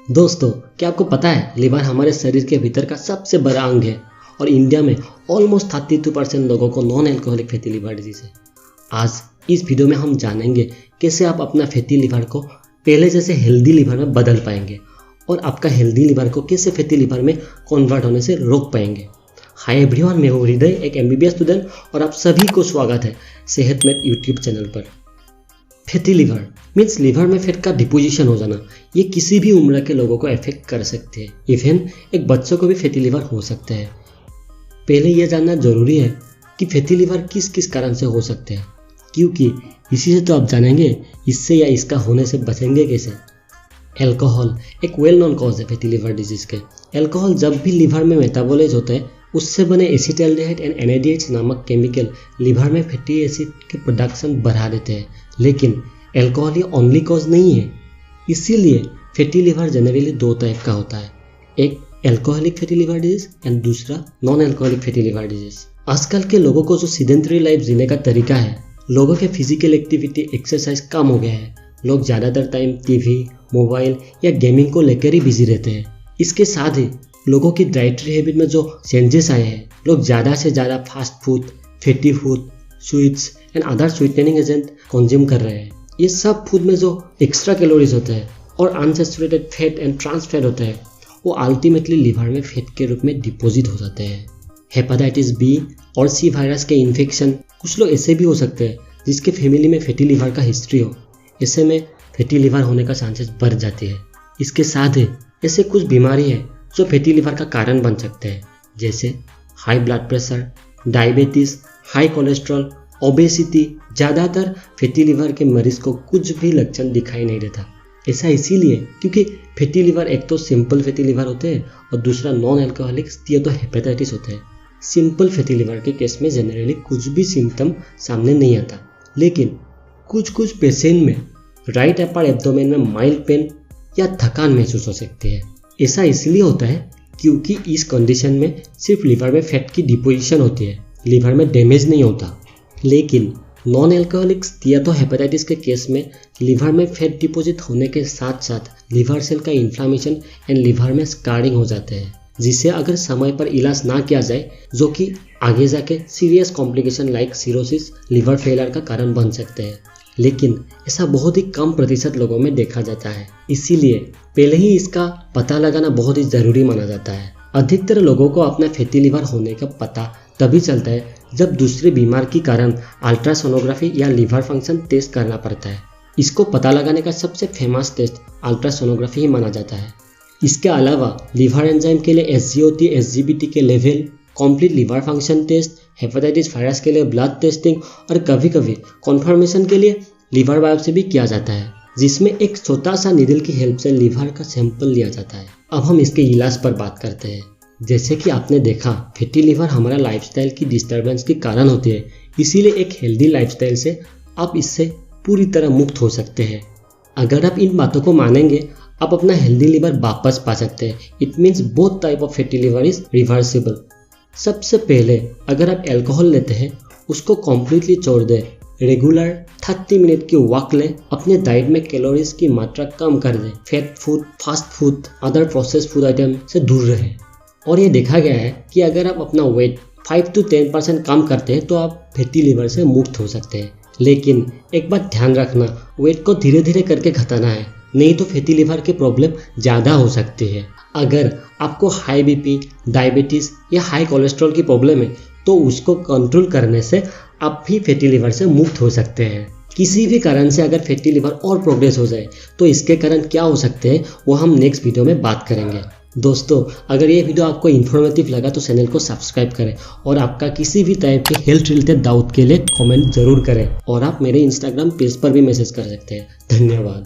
दोस्तों, क्या आपको पता है लिवर हमारे शरीर के भीतर का सबसे बड़ा अंग है और इंडिया में ऑलमोस्ट 32% लोगों को non alcoholic fatty liver disease है। आज इस वीडियो में हम जानेंगे कैसे आप अपना फैटी लिवर को पहले जैसे हेल्दी लिवर में बदल पाएंगे और आपका हेल्दी लिवर को कैसे फैटी लिवर में कन्वर्ट होने से रोक पाएंगे। हाय एवरीवन, मैं हूँ हृदय, एक MBBS स्टूडेंट और आप सभी को स्वागत है सेहतमेट यूट्यूब चैनल पर। फैटी लिवर मीन्स लिवर में फैट का डिपोजिशन हो जाना। ये किसी भी उम्र के लोगों को अफेक्ट कर सकते हैं। इवन एक बच्चों को भी फैटी लिवर हो सकते हैं। पहले यह जानना जरूरी है कि फैटी लिवर किस किस कारण से हो सकते हैं, क्योंकि इसी से तो आप जानेंगे इससे या इसका होने से बचेंगे कैसे। एल्कोहल एक वेल नोन कॉज है फैटी लिवर डिजीज के। एल्कोहल जब भी लिवर में मेटाबोलाइज होता है, उससे बने एसिटाल्डिहाइड एंड NADH नामक केमिकल लिवर में फैटी एसिड के प्रोडक्शन बढ़ा देते हैं। लेकिन एल्कोहल ये ओनली कॉज नहीं है। इसीलिए फैटी लिवर जनरली दो टाइप का होता है, एक alcoholic fatty liver disease and दूसरा non alcoholic fatty liver disease. आजकल के लोगों को जो सीडेंटरी लाइफ जीने का तरीका है, लोगों के फिजिकल एक्टिविटी एक्सरसाइज कम हो गया है। लोग ज़्यादातर टाइम टीवी, मोबाइल या गेमिंग को लेकर ही बिजी रहते हैं। इसके साथ ही लोगों की डाइटरी हैबिट में जो चेंजेस आए हैं, लोग ज़्यादा से ज़्यादा fast food, fatty food, sweets and other sweetening agent consume कर रहे हैं। ये सब फूड में जो एक्स्ट्रा कैलोरीज होते हैं और unsaturated fat and trans fat होता है, वो अल्टीमेटली लिवर में फैट के रूप में डिपोजिट हो जाते हैं। हेपेटाइटिस B और C वायरस के इन्फेक्शन, कुछ लोग ऐसे भी हो सकते हैं जिसके फैमिली में फैटी लिवर का हिस्ट्री हो। ऐसे में फैटी लिवर होने का चांसेस बढ़ जाती है। इसके साथ ही ऐसे कुछ बीमारी है जो फैटी लिवर का कारण बन सकते हैं, जैसे high blood pressure, diabetes, high cholesterol, obesity. ज़्यादातर फैटी लिवर के मरीज को कुछ भी लक्षण दिखाई नहीं देता। ऐसा इसीलिए क्योंकि फैटी लिवर एक तो सिंपल फैटी लिवर होते हैं और दूसरा नॉन एल्कोहलिक या तो हेपेटाइटिस होते हैं। सिंपल फैटी लिवर के केस में जनरली कुछ भी सिम्टम सामने नहीं आता, लेकिन कुछ पेशेंट में राइट अपर एब्डोमेन में माइल्ड पेन या थकान महसूस हो सकती है। ऐसा इसलिए होता है क्योंकि इस कंडीशन में सिर्फ लिवर में फैट की डिपोजिशन होती है, लिवर में डैमेज नहीं होता। लेकिन नॉन एल्कोहलिक्स या तो हेपेटाइटिस के केस में लिवर में फैट डिपोजिट होने के साथ साथ लिवर सेल का इन्फ्लामेशन एंड लिवर में स्कारिंग हो जाते हैं, जिसे अगर समय पर इलाज ना किया जाए, जो कि आगे जाके serious complication like cirrhosis, liver failure का कारण बन सकते हैं। लेकिन ऐसा बहुत ही कम प्रतिशत लोगों में देखा जाता है। इसीलिए पहले ही इसका पता लगाना बहुत ही जरूरी माना जाता है। अधिकतर लोगों को अपना फैटी लिवर होने का पता तभी चलता है जब दूसरे बीमार के कारण अल्ट्रासोनोग्राफी या लिवर फंक्शन टेस्ट करना पड़ता है। इसको पता लगाने का सबसे फेमस टेस्ट अल्ट्रासोनोग्राफी ही माना जाता है। इसके अलावा लिवर एंजाइम के लिए SGOT, SGPT के level, complete liver function test, hepatitis virus के लिए ब्लड टेस्टिंग और कभी कभी कन्फर्मेशन के लिए लिवर बायोप्सी भी किया जाता है, जिसमें एक छोटा सा नीडल की हेल्प से लिवर का सैंपल लिया जाता है। अब हम इसके इलाज पर बात करते हैं। जैसे कि आपने देखा, फैटी लिवर हमारा लाइफस्टाइल की डिस्टर्बेंस के कारण होती है। इसीलिए एक हेल्दी लाइफस्टाइल से आप इससे पूरी तरह मुक्त हो सकते हैं। अगर आप इन बातों को मानेंगे, आप अपना हेल्दी लिवर वापस पा सकते हैं। It means both type of fatty liver is reversible. सबसे पहले अगर आप अल्कोहल लेते हैं, उसको कम्प्लीटली छोड़ दें। रेगुलर 30 मिनट की वॉक लें। अपने डाइट में कैलोरीज की मात्रा कम कर दें। Fat food, fast food, other processed food item से दूर रहें। और ये देखा गया है कि अगर आप अपना वेट 5 to 10% कम करते हैं तो आप फैटी लिवर से मुक्त हो सकते हैं। लेकिन एक बात ध्यान रखना, वेट को धीरे धीरे करके घटाना है, नहीं तो फैटी लिवर के प्रॉब्लम ज़्यादा हो सकती है। अगर आपको हाई BP, डायबिटीज़ या हाई कोलेस्ट्रॉल की प्रॉब्लम है तो उसको कंट्रोल करने से आप भी फैटी लिवर से मुक्त हो सकते हैं। किसी भी कारण से अगर फैटी लिवर और प्रोग्रेस हो जाए तो इसके कारण क्या हो सकते हैं वो हम नेक्स्ट वीडियो में बात करेंगे। दोस्तों, अगर ये वीडियो आपको इन्फॉर्मेटिव लगा तो चैनल को सब्सक्राइब करें और आपका किसी भी टाइप के हेल्थ रिलेटेड डाउट के लिए कमेंट जरूर करें और आप मेरे इंस्टाग्राम पेज पर भी मैसेज कर सकते हैं। धन्यवाद।